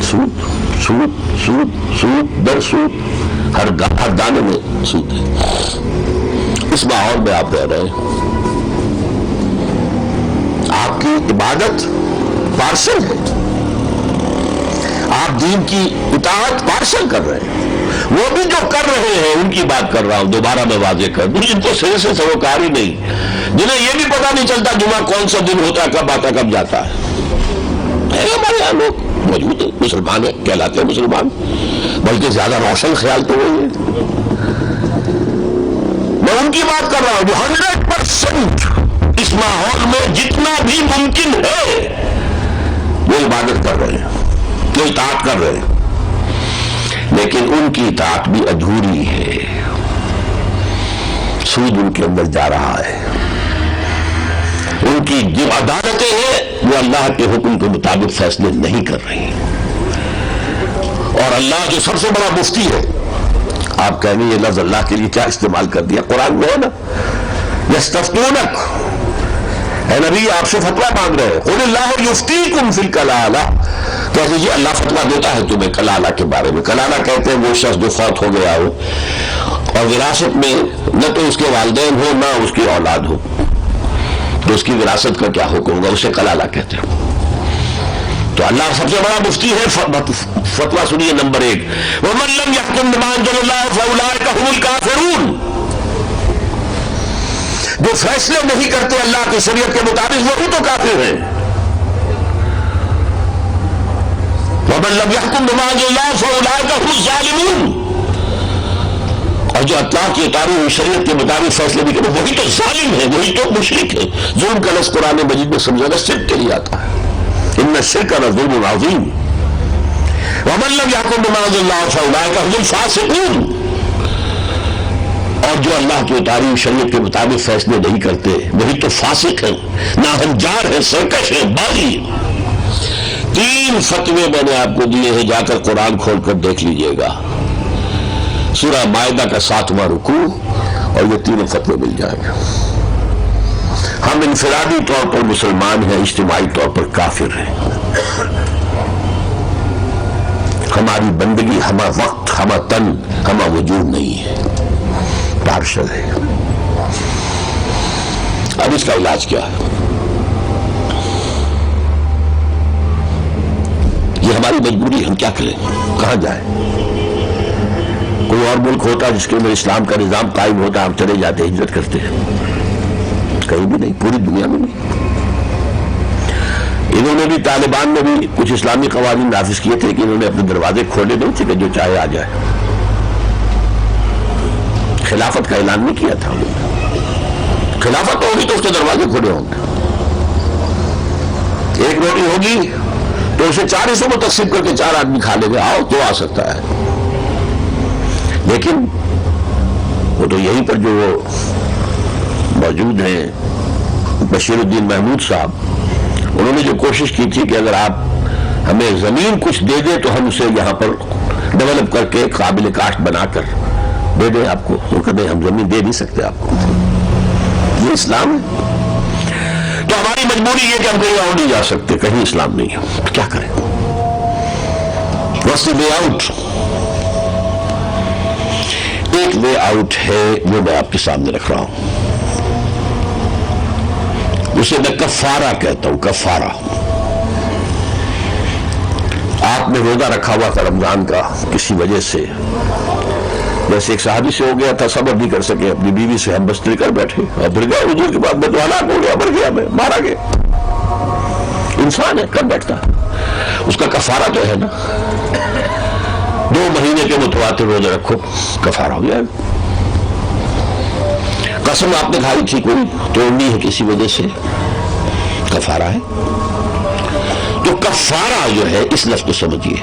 سود سود سود سود در سود، ہر دانے میں سود ہے۔ اس ماحول میں آپ رہ رہے ہیں، آپ کی عبادت پارسل ہے، آپ دین کی اطاعت پارسل کر رہے ہیں۔ وہ بھی جو کر رہے ہیں ان کی بات کر رہا ہوں، دوبارہ میں واضح کر دوں، جن کو صحیح سے سروکار ہی نہیں، جنہیں یہ بھی پتہ نہیں چلتا جمعہ کون سا دن ہوتا ہے، کب آتا کب جاتا ہے ہمارے یہاں لوگ موجود ہیں، مسلمان ہیں، کہلاتے ہیں مسلمان، بلکہ زیادہ روشن خیال تو وہی ہے۔ میں ان کی بات کر رہا ہوں جو 100% اس ماحول میں جتنا بھی ممکن ہے وہ عبادت کر رہے ہیں، وہ اطاعت کر رہے ہیں، لیکن ان کی اطاعت بھی ادھوری ہے، سود ان کے اندر جا رہا ہے۔ ان کی جو عدالتیں ہیں وہ اللہ کے حکم کے مطابق فیصلے نہیں کر رہی، اور اللہ جو سب سے بڑا مفتی ہے، آپ کہیں گے یہ لفظ اللہ کے لیے کیا استعمال کر دیا، قرآن میں ہے نا، یستفتونک، اے نبی آپ سے فتویٰ مانگ رہے ہیں، قل اللہ یفتیکم فی الکلالہ، کہہ دیجیے اللہ فتویٰ دیتا ہے تمہیں کلالہ کے بارے میں۔ کلالہ کہتے ہیں وہ شخص جو فوت ہو گیا ہو اور وراثت میں نہ تو اس کے والدین ہو نہ اس کی اولاد ہو، تو اس کی وراثت کا کیا حکم ہوگا، اسے کلالہ کہتے ہیں۔ تو اللہ سب سے بڑا مفتی ہے، فتویٰ سنیے نمبر 1، وَمَن لَّمْ يَحْكُم بِمَا أَنزَلَ اللَّهُ فَأُولَٰئِكَ هُمُ الْكَافِرُونَ، جو فیصلے نہیں کرتے اللہ کی شریعت کے مطابق وہی تو کافر ہیں۔ وَمَن لَّمْ يَحْكُم بِمَا أَنزَلَ اللَّهُ فَأُولَٰئِكَ هُمُ الظَّالِمُونَ، اور جو اللہ کی اتاری ہوئی شریعت کے مطابق فیصلے نہیں کرتے وہی تو ظالم ہے، وہی تو مشرک ہے۔ ظلم کا لفظ قرآن مجید میں سمجھانا شرک کے لیے آتا ہے، ان الشرک لظلم عظیم، ومن لم يحكم بما انزل الله فاولئك هم الفاسقون، اور جو اللہ کی اتاری ہوئی شریعت کے مطابق فیصلے نہیں کرتے وہی تو فاسق ہیں، ناہنجار ہیں، سرکش ہیں، باغی۔ 3 فتوے میں نے آپ کو دیے ہیں، جا کر قرآن کھول کر دیکھ لیجئے گا، سورہ مائدہ کا 7واں رکوع، اور یہ 3 فتوے مل جائیں گے۔ ہم انفرادی طور پر مسلمان ہیں، اجتماعی طور پر کافر ہیں، ہماری بندگی ہمہ وقت ہمہ تن ہمہ وجود نہیں ہے، پارشل ہے۔ اب اس کا علاج کیا ہے؟ یہ ہماری مجبوری، ہم کیا کریں، کہاں جائیں؟ کوئی اور ملک ہوتا جس کے اندر اسلام کا نظام قائم ہوتا، ہم چلے جاتے، ہجرت کرتے ہیں، کہیں بھی نہیں، پوری دنیا میں نہیں۔ انہوں نے بھی، طالبان نے بھی کچھ اسلامی قوانین نافذ کیے تھے کہ انہوں نے اپنے دروازے کھولے نہیں تھے کہ جو چاہے آ جائے، خلافت کا اعلان نہیں کیا تھا، خلافت ہوگی تو اس کے دروازے کھلے ہوں گے، 1 روٹی ہوگی تو اسے 4 حصوں میں تقسیم کر کے 4 آدمی کھا لیں گے، آؤ تو آ سکتا ہے۔ لیکن وہ تو یہیں پر جو موجود ہیں بشیر الدین محمود صاحب، انہوں نے جو کوشش کی تھی کہ اگر آپ ہمیں زمین کچھ دے دیں تو ہم اسے یہاں پر ڈیولپ کر کے قابل کاشت بنا کر دے دیں آپ کو، وہ کہتے ہیں ہم زمین دے نہیں سکتے آپ کو، یہ اسلام ہے۔ تو ہماری مجبوری یہ کہ ہم کہیں اور نہیں جا سکتے، کہیں اسلام نہیں ہے، تو کیا کریں؟ What's the way out? ایک وے آؤٹ ہے، وہ میں آپ کے سامنے رکھ رہا ہوں، اسے میں کفارہ کہتا ہوں، کفارہ۔ آپ نے روزہ رکھا ہوا تھا رمضان کا کسی وجہ سے، ویسے ایک صحابی سے ہو گیا تھا، صبر نہیں کر سکے، اپنی بیوی سے ہم بستری کر بیٹھے اور پھر گئے، حضور کے بعد میں تو ہلاک ہو گیا، مر گیا، میں مارا گیا۔ انسان ہے، کر بیٹھتا، اس کا کفارہ تو ہے نا، 2 مہینے کے متواتر روزہ رکھو، کفارہ ہو گیا۔ قسم آپ نے کھائی تھی، کوئی توڑنی ہے کسی وجہ سے، کفارہ ہے۔ تو کفارہ جو ہے، اس لفظ کو سمجھیے،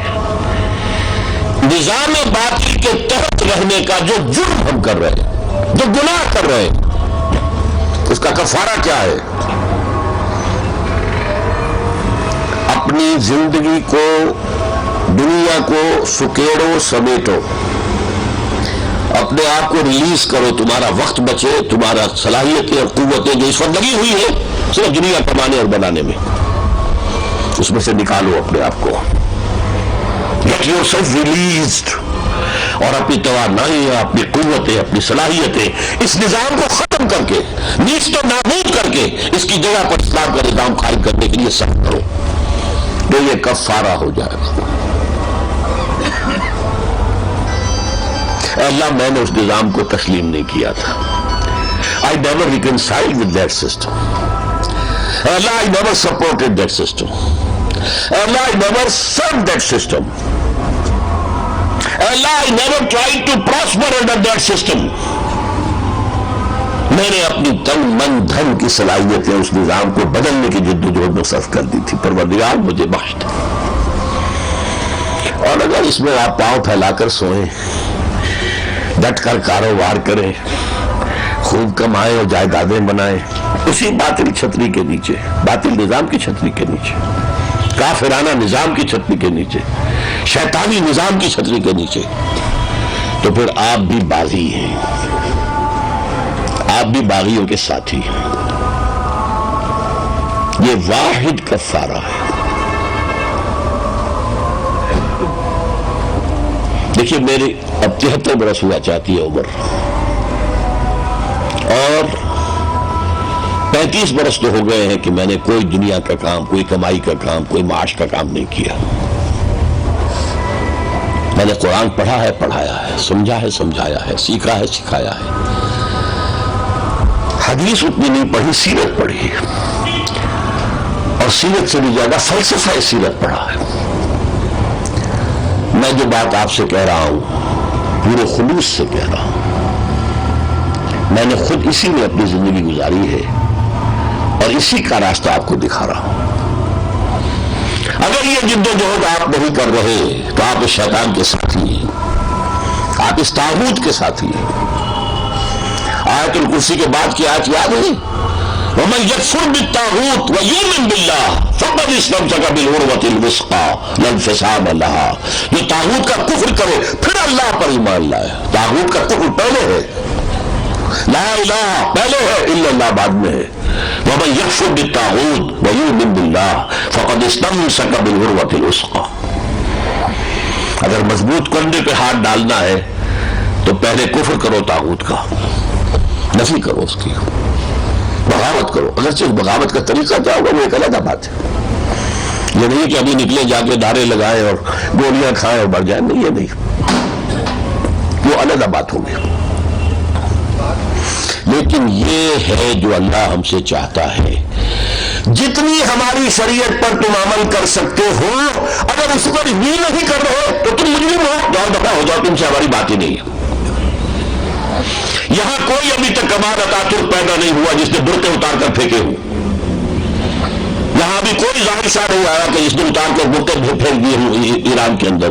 نظام باطل کے تحت رہنے کا جو جرم ہم کر رہے ہیں، جو گناہ کر رہے ہیں، اس کا کفارہ کیا ہے؟ اپنی زندگی کو، دنیا کو سکیڑو سمیٹو، اپنے آپ کو ریلیز کرو، تمہارا وقت بچے، تمہارا صلاحیتیں اور قوتیں جو اس وقت لگی ہوئی ہے صرف دنیا کمانے اور بنانے میں، اس میں سے نکالو اپنے آپ کو، Get yourself released. اور اپنی توانائیاں، اپنی قوتیں، اپنی صلاحیتیں اس نظام کو ختم کر کے، نیست و نابود کر کے اس کی جگہ پر اسلام کا نظام قائم کرنے کے لیے سخت کرو، تو یہ کفارہ ہو جائے گا۔ اے اللہ، میں نے اس نظام کو تسلیم نہیں کیا تھا۔ I never reconciled with that system. A Allah, I never supported that system. A Allah, I never served that system. Allah, I never tried to prosper under that system. میں نے اپنی تن من دھن کی صلاحیتیں اس نظام کو بدلنے کی جدوجہد میں صرف کر دی تھی۔ پروردگار مجھے بخش دے۔ اور اگر اس میں آپ پاؤں پھیلا کر سوئیں، ڈٹ کر کاروبار کریں، خوب کمائیں اور جائیدادیں بنائیں، اسی باطل چھتری کے نیچے، باطل نظام کی چھتری کے نیچے، کافرانہ نظام کی چھتری کے نیچے، شیطانی نظام کی چھتری کے نیچے، تو پھر آپ بھی باغی ہیں، آپ بھی باغیوں کے ساتھی ہیں۔ یہ واحد کفارہ ہے۔ دیکھیے، میری اب 73 برس ہوا چاہتی ہے عمر، اور 35 برس تو ہو گئے ہیں کہ میں نے کوئی دنیا کا کام، کوئی کمائی کا کام، کوئی معاش کا کام نہیں کیا۔ میں نے قرآن پڑھا ہے، پڑھایا ہے، سمجھا ہے، سمجھایا ہے، سیکھا ہے، سکھایا ہے۔ حدیث اتنی نہیں پڑھی، سیرت پڑھی، اور سیرت سے بھی زیادہ فلسفہ سیرت پڑھا ہے۔ میں جو بات آپ سے کہہ رہا ہوں پورے خلوص سے کہہ رہا ہوں۔ میں نے خود اسی میں اپنی زندگی گزاری ہے اور اسی کا راستہ آپ کو دکھا رہا ہوں۔ اگر یہ جدوجہد آپ نہیں کر رہے تو آپ اس شیطان کے ساتھی ہیں، آپ اس طاغوت کے ساتھی ہیں۔ آیت الکرسی کے بعد کی آیت یاد ہے؟ وَمَن يَكْفُرْ بِالطَّاغُوتِ وَيُؤْمِن بِاللَّهِ فَقَدِ اسْتَمْسَكَ بِالْعُرْوَةِ الْوُثْقَىٰ لَا انفِصَامَ لَهَا۔ جو طاغوت کا کفر کرے پھر اللہ پر ایمان لائے۔ طاغوت کا کفر پہلے ہے، لا الہ پہلے ہے، الا اللہ بعد میں ہے۔ وَمَن يَكْفُرْ بِالطَّاغُوتِ وَيُؤْمِن بِاللَّهِ فَقَدِ اسْتَمْسَكَ بِالْعُرْوَةِ الْوُثْقَىٰ۔ اگر مضبوط کنڈے پہ ہاتھ ڈالنا ہے تو پہلے کفر کرو طاغوت کا، نفی کرو اس کی، بغاوت کرو۔ اگر صرف بغاوت کا طریقہ کیا ہوگا وہ ایک علیحدہ بات ہے۔ یہ نہیں کہ ابھی نکلے جا کے نعرے لگائیں اور گولیاں کھائیں اور مر جائیں، نہیں، یہ نہیں، وہ علیحدہ بات ہوگی۔ لیکن یہ ہے جو اللہ ہم سے چاہتا ہے، جتنی ہماری شریعت پر تم عمل کر سکتے ہو، اگر اس پر بھی نہیں کر رہے تو تم مجرم ہو، جاؤ دفعہ ہو جاؤ، تم سے ہماری بات ہی نہیں ہے۔ یہاں کوئی ابھی تک کمال اتاترک پیدا نہیں ہوا جس نے برقعے اتار کر پھینکے ہوں۔ یہاں بھی کوئی ظاہر شاہ نہیں آیا کہ جس نے اتار کر برقعے پھینک دیے ہوں ایران کے اندر۔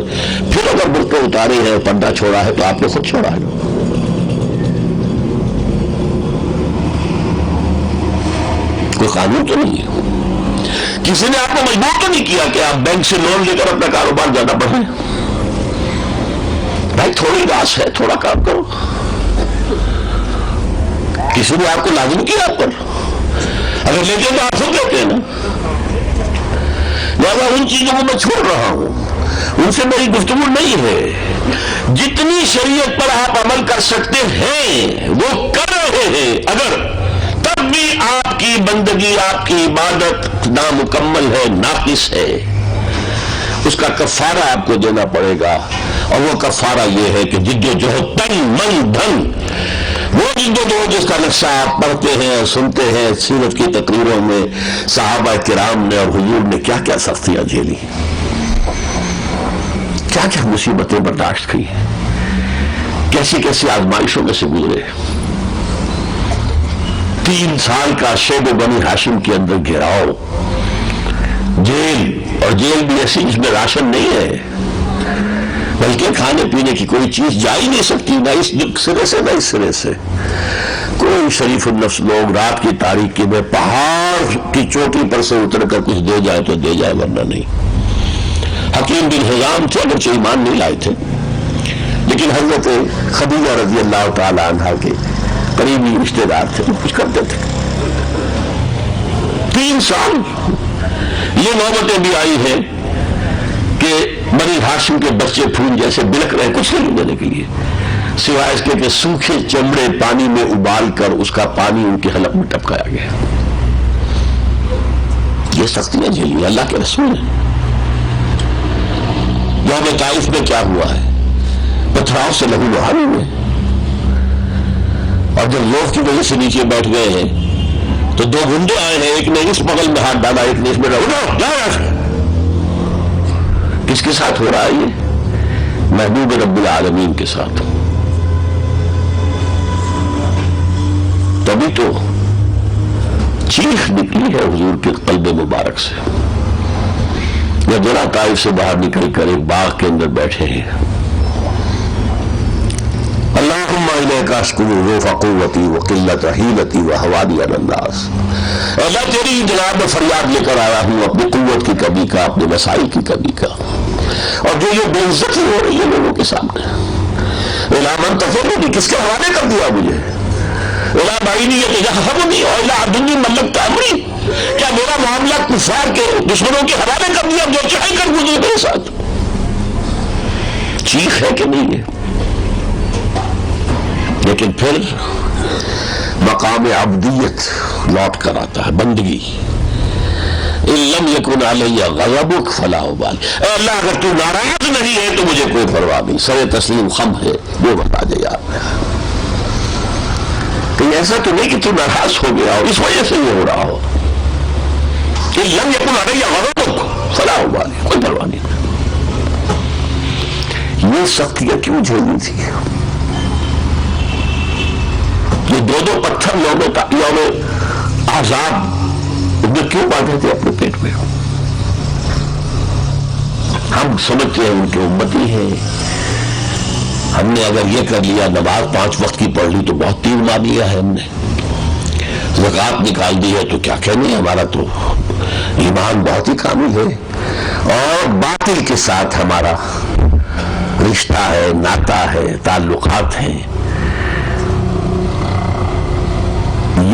پھر اگر برقعے اتارے ہیں، پردہ چھوڑا ہے، تو آپ نے خود چھوڑا ہے۔ کوئی قانون تو نہیں ہے، کسی نے آپ کو مجبور تو نہیں کیا کہ آپ بینک سے لون لے کر اپنا کاروبار زیادہ بڑھائیں۔ بھائی تھوڑی راس ہے، تھوڑا کام کرو۔ کسی نے آپ کو لازم کیا آپ پر؟ اگر لیتے تو آپ خود لیتے ہیں نا۔ لہٰذا ان چیزوں کو میں چھوڑ رہا ہوں، ان سے میری گفتگو نہیں ہے۔ جتنی شریعت پر آپ عمل کر سکتے ہیں وہ کر رہے ہیں، اگر تب بھی آپ کی بندگی، آپ کی عبادت نامکمل ہے، ناقص ہے، اس کا کفارہ آپ کو دینا پڑے گا۔ اور وہ کفارہ یہ ہے کہ جدوجہد تن من دھن، وہ جدوجہد جس کا نقشہ آپ پڑھتے ہیں، سنتے ہیں سیرت کی تقریروں میں، صحابہ کرام نے اور حضور نے کیا کیا سختیاں جھیلی، کیا کیا مصیبتیں برداشت کی، کیسی کیسی آزمائشوں میں سے گزرے۔ 3 سال کا شیب بنی ہاشم کے اندر گھیراؤ، جیل، اور جیل بھی ایسی جس میں راشن نہیں ہے، بلکہ کھانے پینے کی کوئی چیز جا ہی نہیں سکتی، نہ اس سرے سے نہ اس سرے سے۔ کوئی شریف النفس لوگ رات کی تاریکی میں پہاڑ کی چوٹی پر سے اتر کر کچھ دے جائے تو دے جائے، ورنہ نہیں۔ حکیم بن حزام تھے، اگرچہ ایمان نہیں لائے تھے، لیکن حضرت خدیجہ رضی اللہ تعالی عنہا کے قریبی رشتے دار تھے، کچھ کرتے تھے۔ 3 سال یہ نوبتیں بھی آئی ہیں کہ بنی ہاشم کے بچے پھول جیسے بلک رہے، کچھ نہیں دینے کے لیے سوائے اس کے کہ سوکھے چمڑے پانی میں ابال کر اس کا پانی ان کے حلق میں ٹپکایا گیا۔ یہ سختیاں جھیلی اللہ کے رسول ہیں۔ یوم طائف میں کیا ہوا ہے؟ پتھراؤ سے لہو لہان ہوئے، اور جب ذوف کی وجہ سے نیچے بیٹھ گئے ہیں تو دو گنڈے آئے ہیں، ایک نے اس بغل میں ہاتھ ڈالا، ایک نے اس میں ڈالا۔ کس کے ساتھ ہو رہا ہے یہ؟ محبوب رب العالمین کے ساتھ۔ تبھی تو چیخ نکلی ہے حضور کے قلب مبارک سے جب ذرا طائف سے باہر نکل کر ایک باغ کے اندر بیٹھے ہیں۔ اللہم الیک اشکو ضعف قوتی وقلت حیلتی وحوانی علی الناس۔ اللہ تیری جناب میں فریاد لے کر آیا ہوں اپنی قوت کی کمی کا، اپنے وسائل کی کمی کا، اور جو یہ بے عزتی ہو رہی ہے لوگوں کے سامنے۔ الا من تفرنی، کس کے حوالے کر دیا مجھے؟ الا بعینیت یحسبنی والا عدوی ملکت امری، کیا میرا معاملہ کفار کے دشمنوں کے حوالے کر دیا جو چاہے کر گزرے میرے ساتھ؟ چیخ ہے کہ نہیں ہے؟ لیکن پھر مقام عبدیت لوٹ کر آتا ہے، بندگی۔ ان لم یکن علی غضبک فلا ابالی، اے اللہ اگر تو ناراض نہیں ہے تو مجھے کوئی پرواہ نہیں، سر تسلیم خم ہے، جو بتا دے یار۔ کہیں ایسا تو نہیں کہ تو ناراض ہو گیا اور اس وجہ سے یہ ہو رہا ہو۔ ان لم یکن علی غضبک فلا ابالی، کوئی پرواہ نہیں۔ یہ سختیاں کیوں جھیلنی تھی؟ یہ دو پتھر یوم احزاب میں کیوں باندھے تھے اپنے پیٹ میں؟ ہم سمجھتے ہیں ان کے امتی ہیں، ہم نے اگر یہ کر لیا، نماز 5 وقت کی پڑھ لی تو بہت تیر مار لیا ہے ہم نے، زکوٰۃ نکال دی ہے تو کیا کہنے، ہمارا تو ایمان بہت ہی کامل ہے، اور باطل کے ساتھ ہمارا رشتہ ہے، ناتا ہے، تعلقات ہیں۔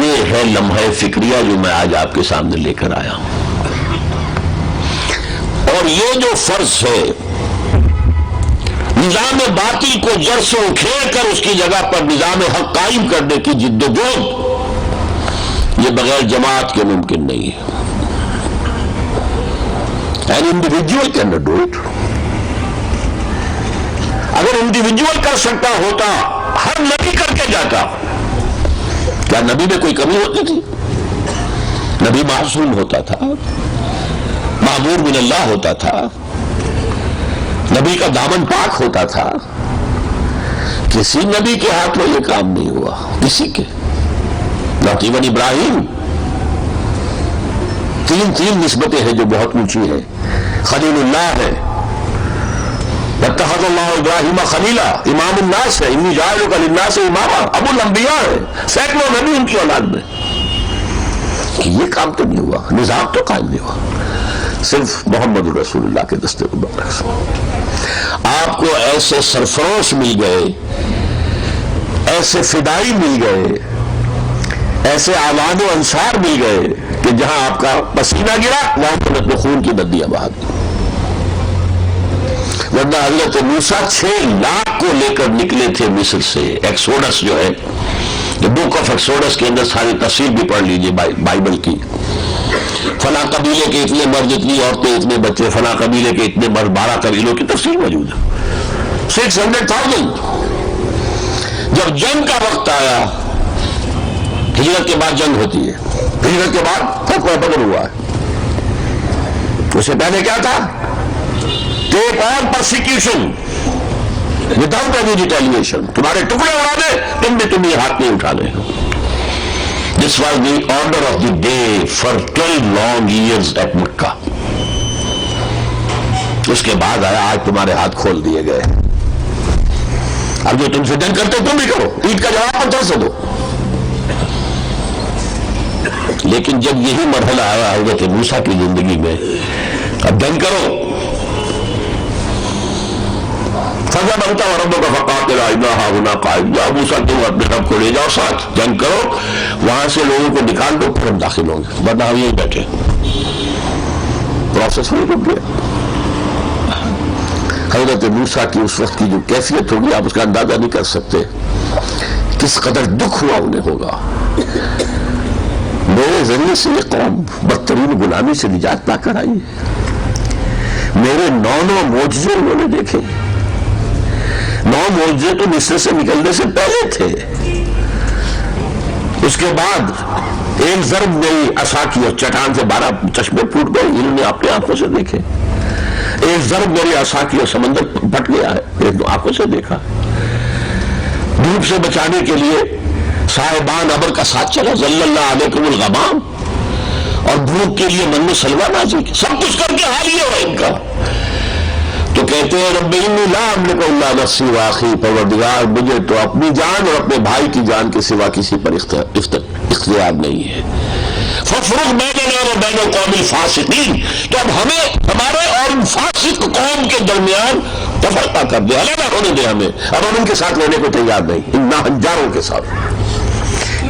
یہ ہے لمحہ فکریہ جو میں آج آپ کے سامنے لے کر آیا ہوں، اور یہ جو فرض ہے نظام باطل کو جڑ سے اکھیڑ کر اس کی جگہ پر نظام حق قائم کرنے کی جد و جہد، یہ بغیر جماعت کے ممکن نہیں ہے۔ An individual cannot do it۔ اگر انڈیویجول کر سکتا ہوتا، ہر نبی کر کے جاتا۔ کیا نبی میں کوئی کمی ہوتی تھی؟ نبی معصوم ہوتا تھا، معمور من اللہ ہوتا تھا، نبی کا دامن پاک ہوتا تھا۔ کسی نبی کے ہاتھ میں یہ کام نہیں ہوا، کسی کے۔ نبی ابراہیم، تین نسبتیں ہیں جو بہت اونچی ہیں۔ خلیل اللہ ہے، اتخذ اللہ ابراہیم خلیلا، امام الناس ہے، انی جاعلک للناس اماما، ابو الانبیاء ہے، سینکڑوں نبی ان کی اولاد میں۔ یہ کام تو نہیں ہوا، نظام تو قائم نہیں ہوا، صرف محمد الرسول اللہ کے دستے مبارک سے۔ آپ کو ایسے سرفروش مل گئے، ایسے فدائی مل گئے، ایسے اعوان و انصار مل گئے کہ جہاں آپ کا پسینہ گرا وہاں تو خون کی ندیاں بہا دی۔ ورنہ حضرت موسیٰ 6 لاکھ کو لے کر نکلے تھے مصر سے۔ ایکسوڈس جو ہے، بک آف ایکسوڈس کے اندر ساری تفصیل بھی پڑھ لیجئے بائبل کی۔ فلاں قبیلے کے اتنے مرد، اتنی عورتیں، اتنے بچے، فلاں قبیلے کے اتنے مرد، 12 قبیلوں کی تفصیل موجود ہے۔ 600,000۔ جب جنگ کا وقت آیا، ہجرت کے بعد جنگ ہوتی ہے، ہجرت کے بعد فتح بدر ہوا ہے، اس سے پہلے کیا تھا؟ ٹیک آن پرسیکیوشن وداؤٹ اینی ریٹیلیشن، تمہارے ٹکڑے اڑا دے، تم بھی تمہیں ہاتھ نہیں اٹھا لے۔ This was the order of the day for 12 long years at Mecca. اس کے بعد آیا آج تمہارے ہاتھ کھول دیے گئے، اب جو تم سے جنگ کرتے تم بھی کرو، عید کا جواب پتھر سے دو۔ لیکن جب یہی مرحلہ آیا حضرت موسیٰ کی زندگی میں، اب جنگ کرو، فضل انت وربک فقاتلا انا ہاہنا قاعدون، یا موسیٰ تم اپنے رب کو لے جاؤ ساتھ، جنگ کرو، وہاں سے لوگوں کو نکال دو، پھر ہم داخل ہوں گے، ورنہ ہم یہیں بیٹھے۔ پروسیس نہیں رک گیا۔ حضرت موسیٰ کی اس وقت کی جو کیفیت ہوگی آپ اس کا اندازہ نہیں کر سکتے، کس قدر دکھ ہوا انہیں ہوگا۔ میرے ذریعے سے یہ قوم بدترین غلامی سے نجات پا کر آئی ہے، میرے 9 معجزے انہوں نے دیکھے، 9 معجزے تو مصر سے نکلنے سے پہلے تھے، اس کے بعد ایک ضرب میری عصا کی اور چٹان سے 12 چشمے پھوٹ گئے، انہوں نے اپنے آنکھوں سے دیکھے۔ ایک ضرب میری عصا کی اور سمندر پھٹ گیا ہے، ایک آنکھوں سے دیکھا۔ دھوپ سے بچانے کے لیے صاحبان ابر کا ساتھ چلا، ظل اللہ علیکم الغمام، اور بھوک کے لیے من میں سلوہ نازل، سب کچھ کر کے حال یہ ہوا ان کا۔ تو کہتے ہیں رب انی لا املک الا نفسی واخی، پروردگار مجھے تو اپنی جان اور اپنے بھائی کی جان کے سوا کسی پر اختیار نہیں ہے۔ فافرق بیننا و بین القوم الفاسقین، تو اب ہمیں ہمارے اور فاسق قوم کے درمیان تفرقہ کر دے، علیحدہ ہونے دے ہمیں، اب ہم ان کے ساتھ رہنے کو تیار نہیں، ان ناہنجاروں کے ساتھ۔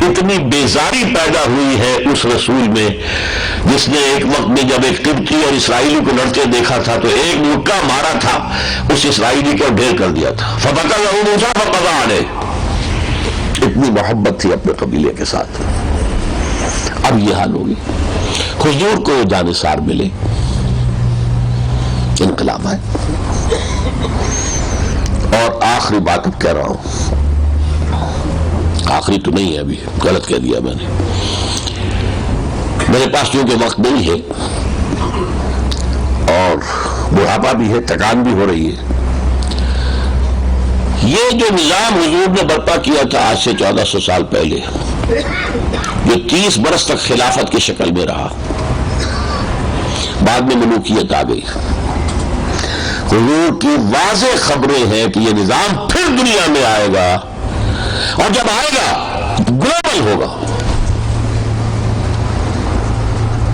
اتنی بیزاری پیدا ہوئی ہے اس رسول میں، جس نے ایک وقت میں جب ایک قبطی اور اسرائیلی کو لڑتے دیکھا تھا تو ایک مکہ مارا تھا اس اسرائیلی کو، ڈھیر کر دیا تھا، فَفَقَدَهُ مُوسَىٰ فَقَضَىٰ عَلَيْهِ۔ اتنی محبت تھی اپنے قبیلے کے ساتھ۔ اب یہ حال ہوگی، حضور کو جانثار ملے، انقلاب ہے۔ اور آخری بات اب کہہ رہا ہوں، آخری تو نہیں ہے، ابھی غلط کہہ دیا میں نے، میرے پاس کیونکہ وقت نہیں ہے اور بڑھاپا بھی ہے، تھکان بھی ہو رہی ہے۔ یہ جو نظام حضور نے برپا کیا تھا آج سے 1400 سال پہلے، جو 30 برس تک خلافت کی شکل میں رہا، بعد میں ملوکیت آ گئی۔ حضور کی واضح خبریں ہیں کہ یہ نظام پھر دنیا میں آئے گا، اور جب آئے گا گلوبل ہوگا،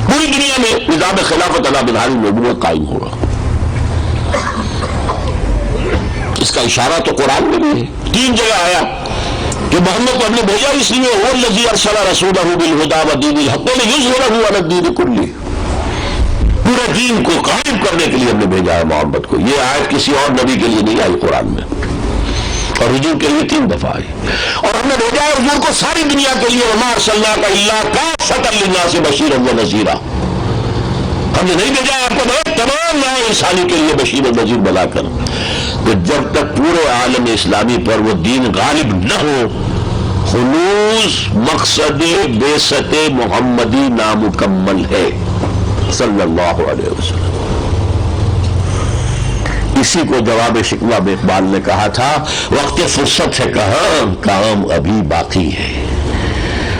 پوری دنیا میں نظام خلافت علی منہاج النبوت قائم ہوگا۔ اس کا اشارہ تو قرآن میں بھی ہے، 3 جگہ آیا کہ محمد کو ہم نے بھیجا اس لیے هو الذی ارسل رسولہ بالہدی ودین الحق لیظہرہ علی الدین کلہ، پورے دین کو قائم کرنے کے لیے ہم نے بھیجا ہے محمد کو۔ یہ آیت کسی اور نبی کے لیے نہیں آئی قرآن میں، اور حضور کے لیے 3 دفعہ آئی، اور ہم نے بھیجا ہے حضور کو ساری دنیا کے لیے، وما ارسلناک الا کافۃ للناس بشیرا ونذیرا، ہم نے نہیں بھیجا آپ کو مگر تمام نوع انسانی کے لیے بشیر و نذیر بنا کر۔ تو جب تک پورے عالم اسلامی پر وہ دین غالب نہ ہو، خلوص مقصد بعثت محمدی نامکمل ہے صلی اللہ علیہ وسلم۔ اسی کو جواب شکوہ میں اقبال نے کہا تھا، وقت فرصت ہے کہاں، کام ابھی باقی ہے،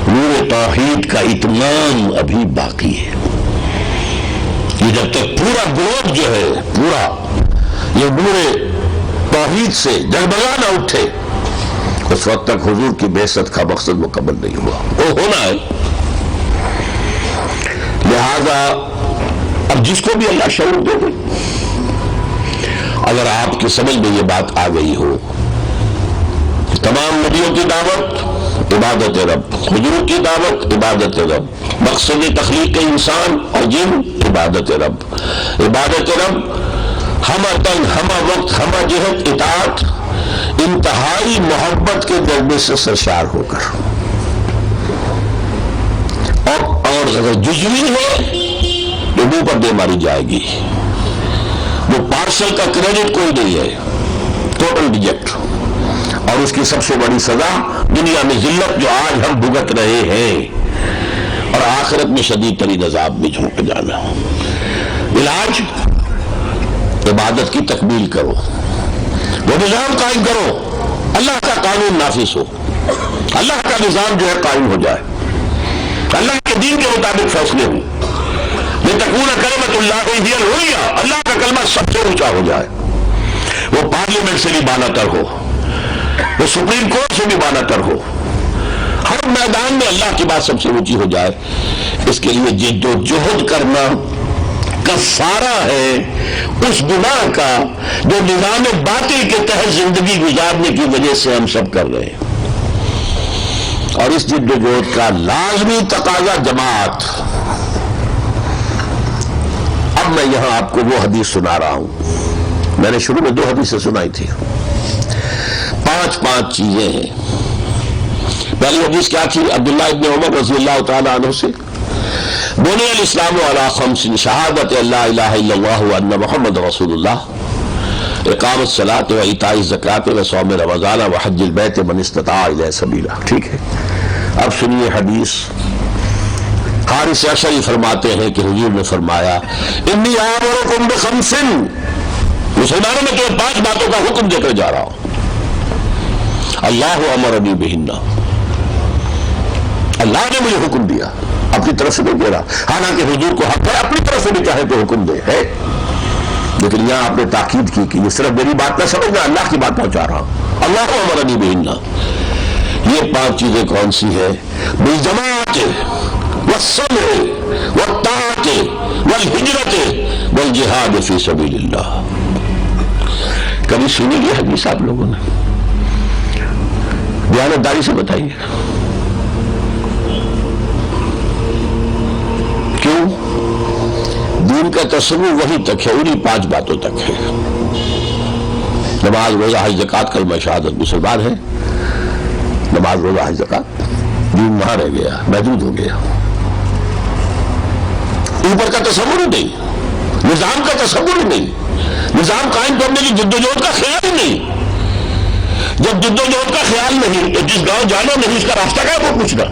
نور توحید کا اتمام ابھی باقی ہے۔ یہ جب تک پورا گروپ جو ہے، پورا یہ نور توحید سے جگبگا نہ اٹھے، اس وقت تک حضور کی بعثت کا مقصد مکمل نہیں ہوا، وہ ہونا ہے۔ لہذا اب جس کو بھی اللہ شعور دے دے، اگر آپ کی سمجھ میں یہ بات آ گئی ہو کہ تمام نبیوں کی دعوت عبادت رب، حضور کی دعوت عبادت رب، مقصد تخلیق انسان اور جن عبادت رب، عبادت رب ہمہ تن ہمہ وقت ہمہ جہت اطاعت، انتہائی محبت کے جذبے سے سرشار ہو کر، اور اگر جزوی ہے تو منہ پر دے ماری جائے گی، وہ پارسل کا کریڈٹ کوئی نہیں ہے، ٹوٹل ریجیکٹ، اور اس کی سب سے بڑی سزا دنیا میں ذلت جو آج ہم بھگت رہے ہیں، اور آخرت میں شدید ترین عذاب میں جھونک جانا۔ علاج عبادت کی تکمیل کرو، وہ نظام قائم کرو، اللہ کا قانون نافذ ہو، اللہ کا نظام جو ہے قائم ہو جائے، اللہ کے دین کے مطابق فیصلے ہوں، لتکون کلمۃ اللہ ہی العلیٰ، اللہ کا کلمہ سب سے اونچا ہو جائے، وہ پارلیمنٹ سے بھی بالا تر ہو، وہ سپریم کورٹ سے بھی بالا تر ہو، ہر میدان میں اللہ کی بات سب سے اونچی ہو جائے۔ اس کے لیے جد و جہد کرنا کفارہ ہے اس گناہ کا جو نظام باطل کے تحت زندگی گزارنے کی وجہ سے ہم سب کر رہے ہیں، اور اس جد و جہد کا لازمی تقاضا جماعت۔ اب میں یہاں آپ کو وہ حدیث سنا رہا ہوں میں نے شروع میں 2 حدیثیں سنائی تھی. 5 چیزیں ہیں. پہلی حدیث کیا تھی؟ عبداللہ ابن عمر رضی اللہ تعالیٰ عنہ سے، بنی الاسلام علی 5 شہادت اللہ الہ الا اللہ وان محمد رسول اللہ، اقام الصلاۃ و ایتاء الزکوٰۃ و صوم رمضان و حج البیت من استطاع الیہ سبیلا. ٹھیک ہے، اب سنیے حدیث. حارث اشعری فرماتے ہیں کہ حضور نے فرمایا انی آمرکم ب5، مسلمانوں میں تمہیں 5 باتوں کا حکم دے کر جا رہا ہوں. اللہ امرنی بہن، اللہ نے مجھے حکم دیا، اپنی طرف سے نہیں دے رہا. حالانکہ حضور کو حق ہے اپنی طرف سے بھی چاہے تو حکم دے ہے، لیکن یہاں آپ نے تاکید کی کہ یہ صرف میری بات نہ سمجھنا، اللہ کی بات پہنچا رہا ہوں. اللہ امرنی بہن. یہ 5 چیزیں کون سی ہیں؟ بالجماعت والصبر والطاعت والہجرت والجہاد فی سبیل اللہ. کبھی سنی یہ حدیث آپ لوگوں نے؟ دیانتداری سے بتائیے کیوں؟ دین کا تصور وہی تک ہے، انہی 5 باتوں تک ہے. نماز روزہ حج زکوٰۃ کلمہ شہادت، مسلمان ہے. نماز روزہ حج زکوٰۃ، دین وہاں رہ گیا، محدود ہو گیا. اوپر کا تصور ہی نہیں، نظام کا تصور ہی نہیں، نظام قائم کرنے کی جدوجہد کا خیال ہی نہیں. جب جدوجہد کا خیال نہیں تو جس گاؤں جانا نہیں اس کا راستہ کیا وہ پوچھنا.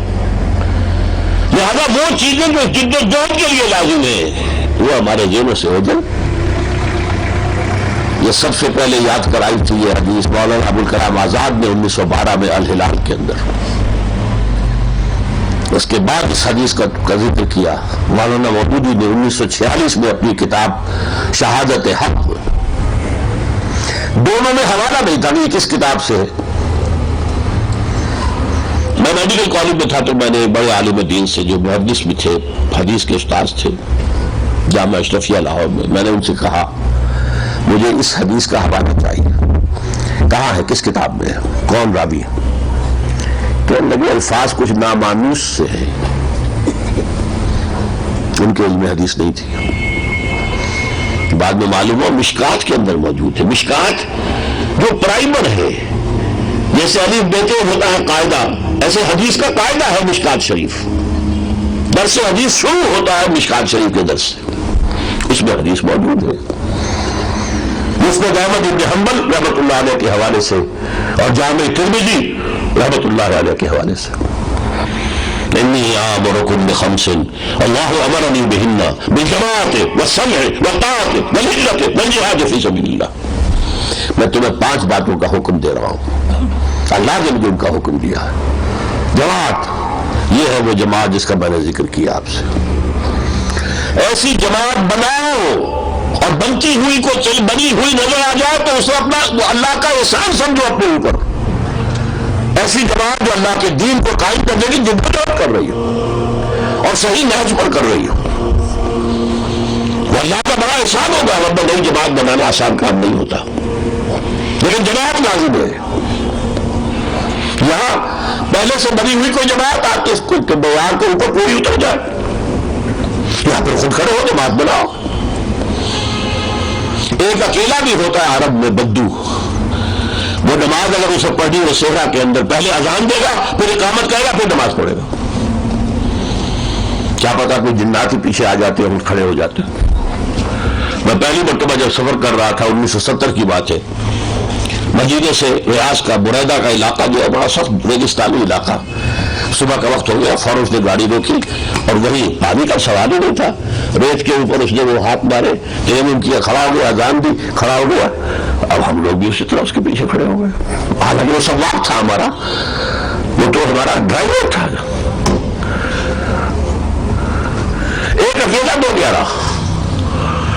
لہذا وہ چیزیں جو جدوجہد کے لیے لازم ہیں وہ ہمارے ذہنوں سے ہو جائیں. یہ سب سے پہلے یاد کرائی تھی یہ حدیث مولانا ابوالکلام آزاد نے 1912 میں الہلال کے اندر. اس کے بعد اس حدیث کا ذکر کیا مولانا مودودی نے 1946 میں اپنی کتاب شہادت حق. دونوں میں حوالہ نہیں تھا کہ کس کتاب سے ہے. میں میڈیکل کالج میں تھا تو میں نے بڑے عالم دین سے جو محدث بھی تھے، حدیث کے استاذ تھے جامعہ اشرفیہ لاہور میں نے ان سے کہا مجھے اس حدیث کا حوالہ چاہیے. کہاں ہے، کس کتاب میں ہے، کون راوی ہے؟ کہنے لگے الفاظ کچھ نامانوس سے ہیں، ان کے علم حدیث نہیں تھی. بعد میں معلوم ہوا مشکات کے اندر موجود ہے. مشکات جو پرائمر ہے، جیسے الف بیتے ہوتا ہے قاعدہ، ایسے حدیث کا قاعدہ ہے مشکات شریف. درس حدیث شروع ہوتا ہے مشکات شریف کے درس سے، اس میں حدیث موجود ہے. مسند احمد بن حنبل رحمۃ اللہ علیہ کے حوالے سے اور جامع ترمذی رحمۃ اللہ علیہ کے حوالے سے. انی آمرکم ب5 اللہ امرنی بہن بالجماعت والسمع والطاعت والہجرت والجہاد فی سبیل اللہ. میں تمہیں 5 باتوں کا حکم دے رہا ہوں، اللہ نے مجھے ان کا حکم دیا ہے. جماعت، یہ ہے وہ جماعت جس کا میں نے ذکر کیا آپ سے. ایسی جماعت بناؤ اور بنتی ہوئی کو بنی ہوئی نظر آ جائے تو اسے اپنا اللہ کا احسان سمجھو اپنے اوپر. ایسی جماعت جو اللہ کے دین کو قائم کرنے کی جدوجہد کر رہی ہو اور صحیح نہج پر کر رہی ہو، وہ اللہ کا بڑا احسان ہوگا. ورنہ نئی جماعت بنانا آسان کام نہیں ہوتا، لیکن جماعت لازم ہے. یہاں پہلے سے بنی ہوئی کوئی جماعت آپ کے بیان کے اوپر پوری اتر جائے، یہاں پھر خود کھڑے ہو جماعت بناؤ. ایک اکیلا بھی ہوتا ہے عرب میں بدو، وہ نماز اگر اسے پڑھی وہ صحرا کے اندر پہلے اذان دے گا، پھر اقامت کرے گا، پھر نماز پڑھے گا. کیا پتا کوئی جنات ہی پیچھے آ جاتے ہیں، کھڑے ہو جاتے ہیں. میں پہلی مرتبہ جب سفر کر رہا تھا 1970 کی بات ہے، مدینے سے ریاض کا بریدہ کا علاقہ جو ہے بڑا سخت ریگستانی علاقہ، صبح کا وقت ہو گیا، فوراً اس نے گاڑی روکی اور وہی پانی کا سوال ہی نہیں تھا، ریت کے اوپر اس نے وہ ہاتھ مارے، تیمم کیا، کھڑا ہو گیا، اذان دی، کھڑا ہو گیا. اب ہم لوگ بھی اسی طرح اس کے پیچھے کھڑے ہو گئے. حالانکہ وہ سواب تھا ہمارا، وہ تو ہمارا ڈرائیور تھا. ایک اکیلا 211.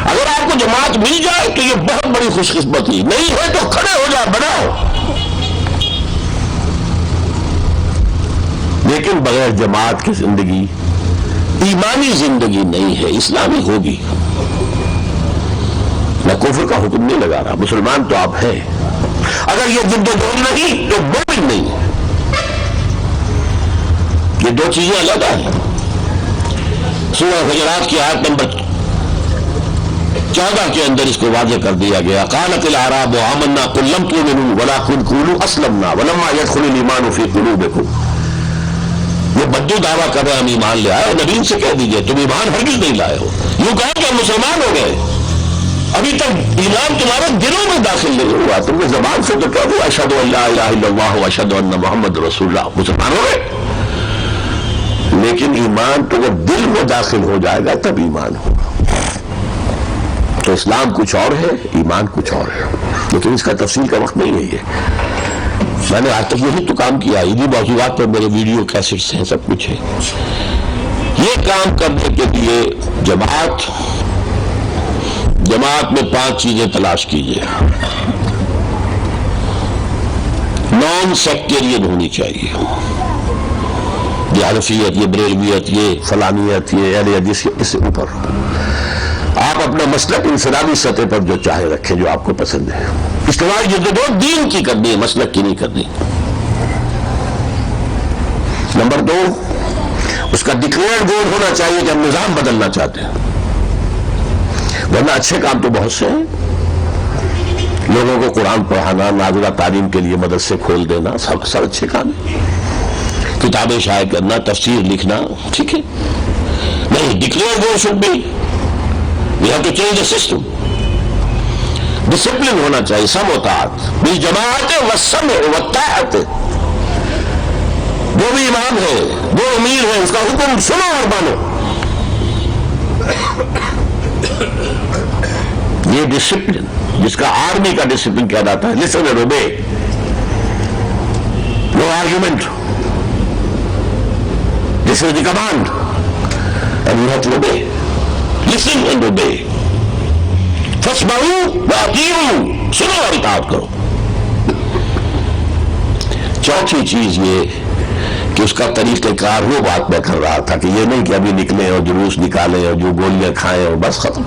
اگر آپ کو جماعت مل جائے تو یہ بہت بڑی خوش قسمتی، نہیں ہے تو کھڑے ہو جائے، بناؤ. لیکن بغیر جماعت کی زندگی ایمانی زندگی نہیں ہے، اسلامی ہوگی. میں کفر کا حکم نہیں لگا رہا، مسلمان تو آپ ہیں. اگر یہ جدوجہد نہیں تو مومن نہیں. یہ 2 چیزیں الگ ہیں. سورہ حجرات کی آیت نمبر 14 کے اندر اس کو واضح کر دیا گیا. قالت الاعراب آمنا قل لم تؤمنوا ولكن قولوا اسلمنا ولما يدخل الايمان في قلوبكم. یہ بدو دعویٰ کر رہے ہیں ہم ایمان لے آئے. نبی سے کہہ دیجئے تم ایمان ہرگز نہیں لائے ہو. یوں کہا کہ ہم مسلمان ہو گئے, ابھی تک ایمان تمہارے دلوں میں داخل نہیں ہوا. تم نے زبان سے تو کہہ دو اشہد ان لا الہ الا اللہ واشہد ان محمد رسول اللہ, مسلمان ہو گئے. لیکن ایمان تو وہ دل میں داخل ہو جائے گا تب ایمان ہوگا. تو اسلام کچھ اور ہے, ایمان کچھ اور ہے, لیکن اس کا تفصیل کا وقت نہیں ہے. یہ میں نے آج تک یہی تو کام کیا, انہی موضوعات پر میرے ویڈیو کیسٹس ہیں, سب کچھ ہے. یہ کام کرنے کے لیے جماعت میں 5 چیزیں تلاش کیجیے. نان سیکٹیرین ہونی چاہیے. یہ حنفیت, یہ بریلویت, یہ فلانیت, یہ اہل حدیث, اس سے اوپر آپ اپنا مسلک انفرادی سطح پر جو چاہے رکھیں, جو آپ کو پسند ہے. اجتماعی جدوجہد دین کی کرنی ہے, مسلک کی نہیں کرنی. نمبر 2, اس کا ڈکلیئرڈ گول ہونا چاہیے کہ ہم نظام بدلنا چاہتے ہیں. ورنہ اچھے کام تو بہت سے ہیں. لوگوں کو قرآن پڑھانا, نازلہ تعلیم کے لیے مدرسے کھول دینا, سب اچھے کام ہیں. کتابیں شائع کرنا, تفسیر لکھنا, ٹھیک ہے. نہیں, declare goal should be we have to change the system. Discipline ہونا چاہیے, سم و طاعت بالجماعت والسمع والطاعت. جو بھی امام ہے, وہ امیر ہے, اس کا حکم سنو اور مانو. یہ ڈسپلن جس کا آرمی کا ڈسپلن کہا جاتا ہے, listen and obey, no argument, this is the command and you have to obey. Listen and obey, فاسمعوا واطیعوا, سنو اور اطاعت کرو. چوتھی چیز یہ کہ اس کا طریقہ کار, وہ بات میں کر رہا تھا کہ یہ نہیں کہ ابھی نکلیں اور جلوس نکالیں اور جو گولیاں کھائیں اور بس ختم.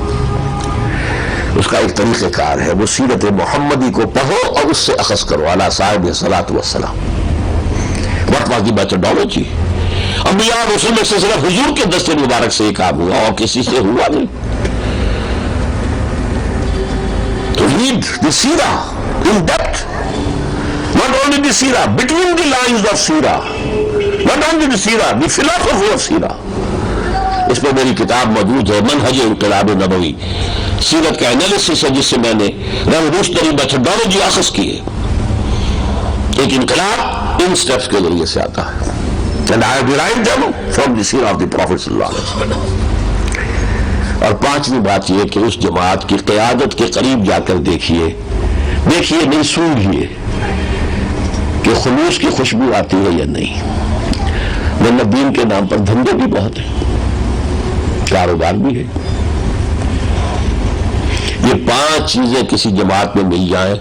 اس کا ایک طریقہ کار ہے, وہ سیرت محمدی کو پڑھو اور اس سے اخذ کرو. علی صاحب الصلاۃ والسلام. What was the methodology? انبیاء رسول میں سے صرف حضور کے دست مبارک سے یہ کام ہوا اور کسی سے ہوا نہیں. تو read the سیرہ in depth. Not only the سیرہ, between the lines of سیرہ. Not only the سیرہ, the philosophy of سیرہ. اس پر میری کتاب موجود ہے, منہج انقلاب نبوی. سیرت کا انالیسس ہے جس سے میں نے ریولوشنری میتھڈالوجی اخذ کی ہے. ایک انقلاب ان سٹیپس کے ذریعے سے آتا ہے. And I have derived them from the seerah of the Prophet صلی اللہ علیہ وسلم. اور 5ویں بات یہ کہ اس جماعت کی قیادت کے قریب جا کر دیکھیے نہیں سونگھیے کہ خلوص کی خوشبو آتی ہے یا نہیں. ورنہ دین کے نام پر دھندے بھی بہت ہیں, کاروبار بھی ہے. یہ 5 چیزیں کسی جماعت میں مل جائیں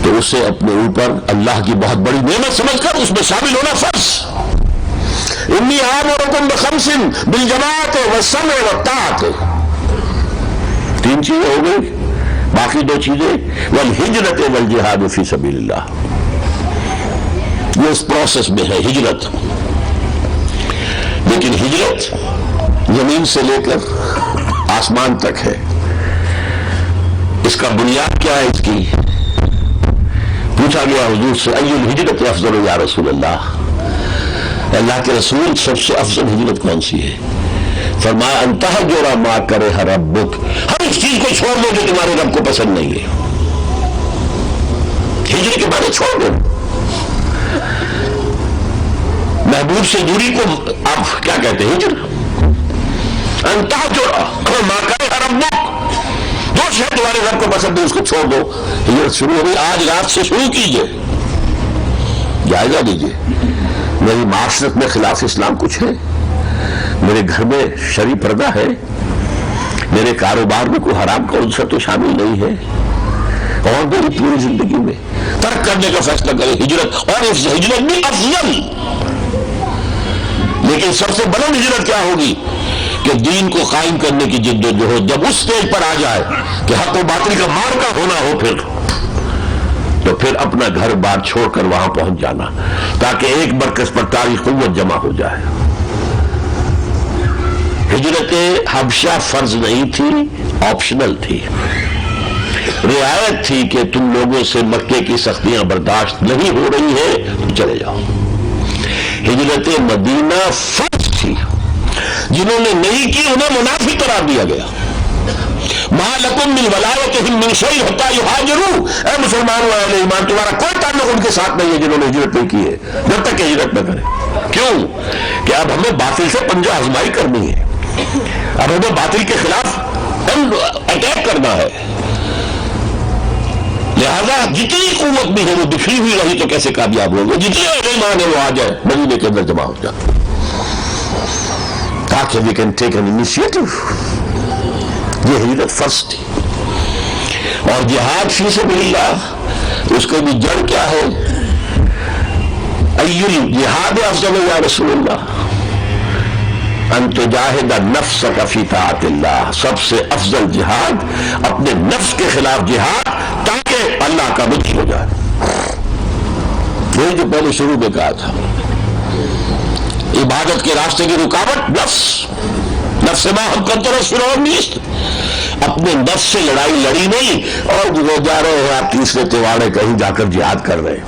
تو اسے اپنے اوپر اللہ کی بہت بڑی نعمت سمجھ کر اس میں شامل ہونا فرض. انی آمرکم بخمس بالجماعت والسمع والطاعت. 3 چیزیں ہو گئی, باقی 2 چیزیں والہجرت والجہاد فی سبیل اللہ. یہ اس پروسیس میں ہے ہجرت. لیکن ہجرت زمین سے لے کر آسمان تک ہے. اس کا بنیاد کیا ہے اس کی؟ پوچھا گیا حضور سے ای الہجرت افضل یا رسول اللہ, اللہ کے رسول سب سے افضل ہجرت کون سی ہے؟ فرمایا ان تہجر ما کرہ ربک, ہر اس چیز کو چھوڑ دو جو تمہارے رب کو پسند نہیں ہے. ہجرت کے بارے چھوڑ دو. محبوب سے دوری کو آپ کیا کہتے ہیں؟ ہجر. ان تہجر ما کرہ ربک, جو شے تمہارے رب کو پسند ہے اس کو چھوڑ دو. ہجرت شروع ہو گئی, آج رات سے شروع کیجئے. جائزہ دیجئے میری معاشرت میں خلاف اسلام کچھ ہے, میرے گھر میں شرعی پردہ ہے, میرے کاروبار میں کوئی حرام کا عنصر تو شامل نہیں ہے, اور میری پوری زندگی میں ترک کرنے کا فیصلہ کرے ہجرت. اور اس ہجرت بھی افضل, لیکن سب سے بلند ہجرت کیا ہوگی کہ دین کو قائم کرنے کی جد و جہد جب اس سٹیج پر آ جائے کہ حق و باطل کا معرکہ ہونا ہو, تو پھر اپنا گھر بار چھوڑ کر وہاں پہنچ جانا تاکہ ایک مرکز پر تاریخ قوت جمع ہو جائے. ہجرت حبشہ فرض نہیں تھی، آپشنل تھی، رعایت تھی کہ تم لوگوں سے مکے کی سختیاں برداشت نہیں ہو رہی ہیں، چلے جاؤ۔ ہجرت مدینہ فرض تھی، جنہوں نے نہیں کی انہیں منافق قرار دیا گیا۔ ما لکم من ولایتہم من شیء حتی یہاجروا، اے مسلمانوں اہل ایمان، تمہارا کوئی تعلق ان کے ساتھ نہیں ہے جنہوں نے ہجرت نہیں کی ہے، جب تک کہ ہجرت نہ کریں۔ کیوں کہ اب ہمیں باطل سے پنجہ آزمائی کرنی ہے، اب ہمیں باطل کے خلاف اٹیک کرنا ہے، لہذا جتنی قوت بھی ہے وہ بکھری ہوئی رہی تو کیسے کامیاب ہوگا؟ جتنے اہل ایمان ہے وہ آ جائے، مدینے کے اندر جمع ہو جائے تاکہ we can take an initiative۔ یہ ہجرت فرض تھی۔ اور جہاد فی سبیل اللہ، اس کا بھی جڑ کیا ہے؟ ای الجہاد افضل یا رسول اللہ، ان تجاہد نفسک فی طاعت اللہ، سب سے افضل جہاد اپنے نفس کے خلاف جہاد، تاکہ اللہ کا رضا ہو جائے۔ یہی جو پہلے شروع میں کہا تھا، عبادت کے راستے کی رکاوٹ نفس ما ہم کنترس فرعون نیست، اپنے نفس سے لڑائی لڑی نہیں، اور وہ جا رہے ہیں آپ تیسرے تیواڑے کہیں جا کر جہاد کر رہے ہیں،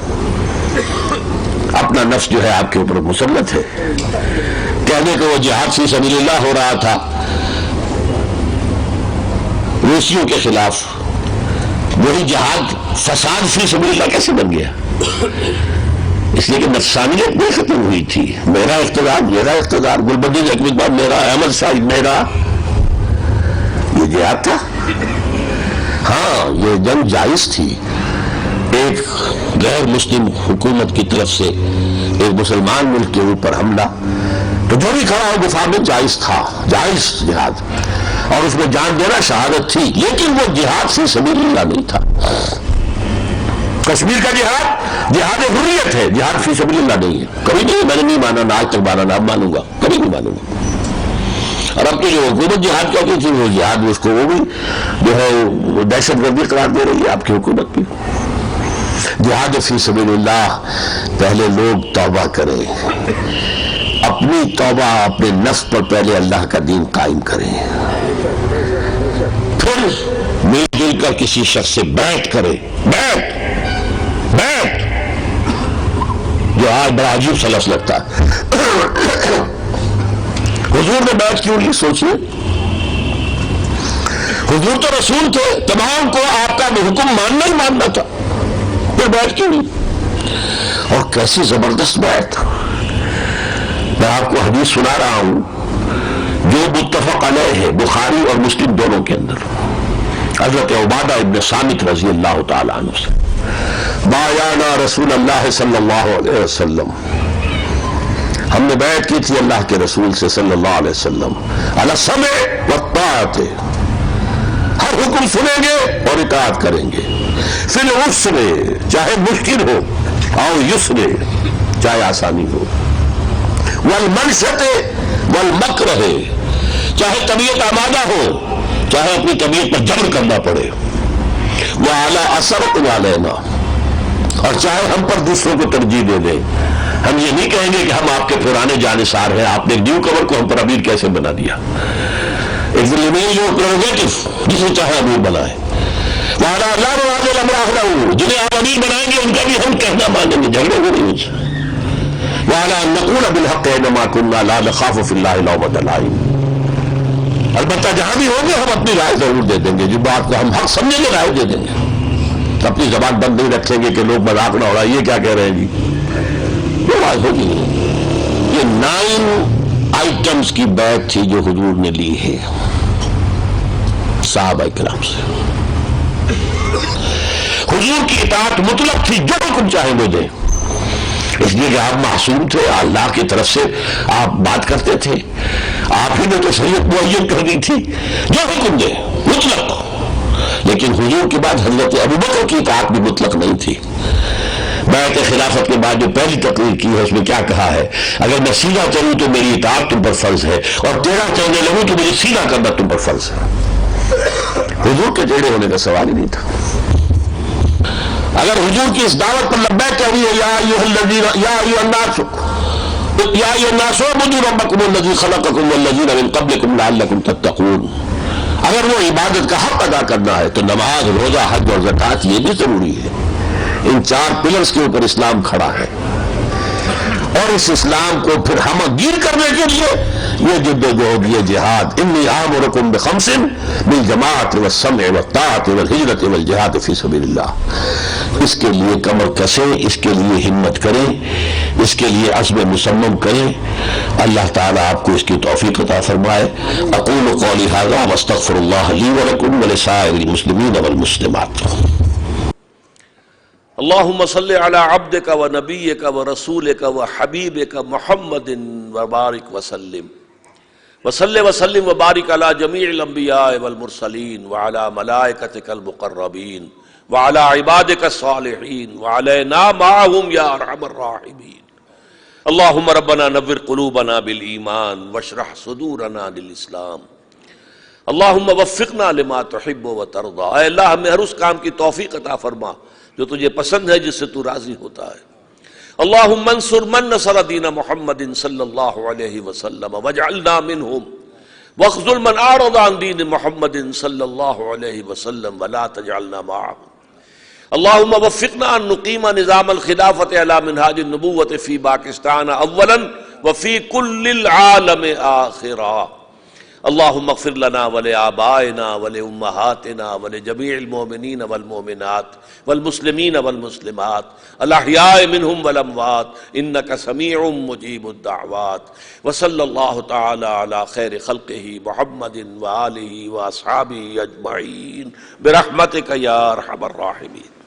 اپنا نفس جو ہے آپ کے اوپر مسلط ہے۔ کہنے کہ وہ جہاد فی سبیل اللہ ہو رہا تھا روسیوں کے خلاف، وہی جہاد فساد فی سبیل اللہ کیسے بن گیا؟ اس لیے کہ نفسانیت نہیں ختم ہوئی تھی، میرا اقتدار، گلبدین اقبال میرا، احمد صاحب میرا، یہ جہاد تھا۔ ہاں یہ جنگ جائز تھی، ایک غیر مسلم حکومت کی طرف سے ایک مسلمان ملک کے اوپر حملہ، تو جو بھی کھڑا ہو دفاع میں جائز تھا، جائز جہاد، اور اس میں جان دینا شہادت تھی، لیکن وہ جہاد فی سبیل اللہ نہیں تھا۔ کشمیر کا جہاد حریت ہے، جہاد فی سبیل اللہ نہیں ہے، کبھی نہیں، میں نے نہیں مانا، نہ آج تک مانا، نہ مانوں گا، کبھی نہیں مانوں گا۔ اور اب کی جو حکومت جہاد کہتی تھی، وہ جہاد اس کو وہ بھی جو ہے وہ دہشت گردی قرار دے رہی ہے آپ کی حکومت کی۔ جہاد فی سبیل اللہ، پہلے لوگ توبہ کریں، اپنی توبہ اپنے نفس پر پہلے اللہ کا دین قائم کریں، پھر مل جل کر کسی شخص سے بیعت کریں، بیعت جو آج بڑا عجیب سا لفظ لگتا ہے۔ حضور نے بیعت کیوں لی؟ سوچئے، حضور تو رسول تھے، تمام کو آپ کا حکم ماننا ہی ماننا تھا، پھر بیعت کیوں لی؟ اور کیسی زبردست بیعت! میں آپ کو حدیث سنا رہا ہوں جو متفق علیہ ہے، بخاری اور مسلم دونوں کے اندر، حضرت عبادہ ابن صامت رضی اللہ تعالیٰ عنہ سے، بایعنا رسول اللہ صلی اللہ علیہ وسلم، ہم نے بیعت کی تھی اللہ کے رسول سے صلی اللہ علیہ وسلم، علی السمع والطاعۃ، ہر حکم سنیں گے اور اطاعت کریں گے، فی العسر، چاہے مشکل ہو، او یسر، چاہے آسانی ہو، والمنشط والمکرہ، چاہے طبیعت آمادہ ہو، چاہے اپنی طبیعت پر جبر کرنا پڑے، وعلی اثر علینا، اور چاہے ہم پر دوسروں کو ترجیح دے دیں، ہم یہ نہیں کہیں گے کہ ہم آپ کے پرانے جانثار ہیں، آپ نے نیو کور کو ہم پر امیر کیسے بنا دیا، it will remain your prerogative, جسے چاہے امیر بنائے، وعلی لا ننازع الامر اہلہ، جنہیں آپ امیر بنائیں گے ان کا بھی ہم کہنا مانیں گے، جھگڑے ہو نہیں ان سے، وعلی ان نقول بالحق انما كنا لا نخاف فی اللہ لومۃ لائم، البتہ جہاں بھی ہوں گے ہم اپنی رائے ضرور دے دیں گے، جس بات کو ہم حق سمجھیں گے رائے دے دیں گے، اپنی زبان بند نہیں رکھیں گے کہ لوگ مذاق نہ اڑائیں، یہ کیا کہہ رہے ہیں جی، یہ بات ہوگی نہیں۔ یہ 9 آئٹمز کی بیعت تھی جو حضور نے لی ہے صحابہ کرام سے۔ حضور کی اطاعت مطلق تھی، جو حکم چاہے وہ دیں، اس لیے کہ آپ معصوم تھے، اللہ کی طرف سے آپ بات کرتے تھے، آپ ہی نے تو شریعت معین کر دی تھی، جو حکم دے مطلق۔ لیکن حضور کے بعد حضرت ابوبکر کی اطاعت بھی مطلق نہیں تھی۔ بیعت خلافت کے بعد جو پہلی تقریر کی ہے اس میں کیا کہا ہے؟ اگر میں سیدھا چلوں تو میری اطاعت تم پر فرض ہے، اور ٹیڑھا چلنے لگوں تو مجھے سیدھا کرنا تم پر فرض ہے۔ حضور کے ٹیڑھے ہونے کا سوال ہی نہیں تھا۔ اگر حضور کی اس دعوت پر لبیک کہہ رہی ہے، یا ایھا الناس یا ایھا الناس اعبدوا ربکم الذی خلقکم والذین من قبلکم لعلکم تتقون. اگر وہ عبادت کا حق ادا کرنا ہے تو نماز، روزہ، حج اور زکوٰۃ یہ بھی ضروری ہے. ان 4 پلرز کے اوپر اسلام کھڑا ہے، اور اس اسلام کو پھر ہم گیر کرنے کے لیے یہ جد و جہد، یہ جہاد. انی آمرکم بخمس بالجماعۃ والسمع والطاعۃ والہجرۃ والجہاد فی سبیل اللہ. اس کے لیے کمر کسیں، اس کے لیے ہمت کریں، اس کے لیے عزم مصمم کریں. اللہ تعالیٰ آپ کو اس کی توفیق عطا فرمائے. اقول قولی ھذا واستغفر اللہ لی ولکم ولسائر المسلمین والمسلمات. اللہم صلی علی عبدک و نبیک و رسولک و حبیبک محمد وبارک وسلم وسلم وبارک علی جمیع الانبیاء والمرسلین وعلی ملائکتک المقربین وعلی عبادک الصالحین وعلینا معہم یا ارحم الراحمین. اللہم ربنا نور قلوبنا بالایمان واشرح صدورنا للاسلام. اللہم وفقنا لما تحب و ترضى. اے اللہ ہمیں ہر اس کام کی توفیق عطا فرما جو تجھے پسند ہے، جس سے تو راضی ہوتا ہے. اللہم انصر من نصر دین محمد صلی اللہ علیہ وسلم واجعلنا منہم، واخذل من اعرض عن دین محمد صلی اللہ علیہ وسلم ولا تجعلنا معهم. اللہم وفقنا ان نقیم نظام الخلافت علی منہاج النبوۃ فی پاکستان اولا وفی کل العالم آخرا. اللہم اغفر لنا ولآبائنا ولأمہاتنا ولجمیع المؤمنین والمؤمنات والمسلمین والمسلمات الاحیاء منہم والاموات انک سمیع مجیب الدعوات. وصلی اللہ تعالی علی خیر خلقہ محمد وآلہ واصحابہ اجمعین برحمتک یا ارحم الراحمین.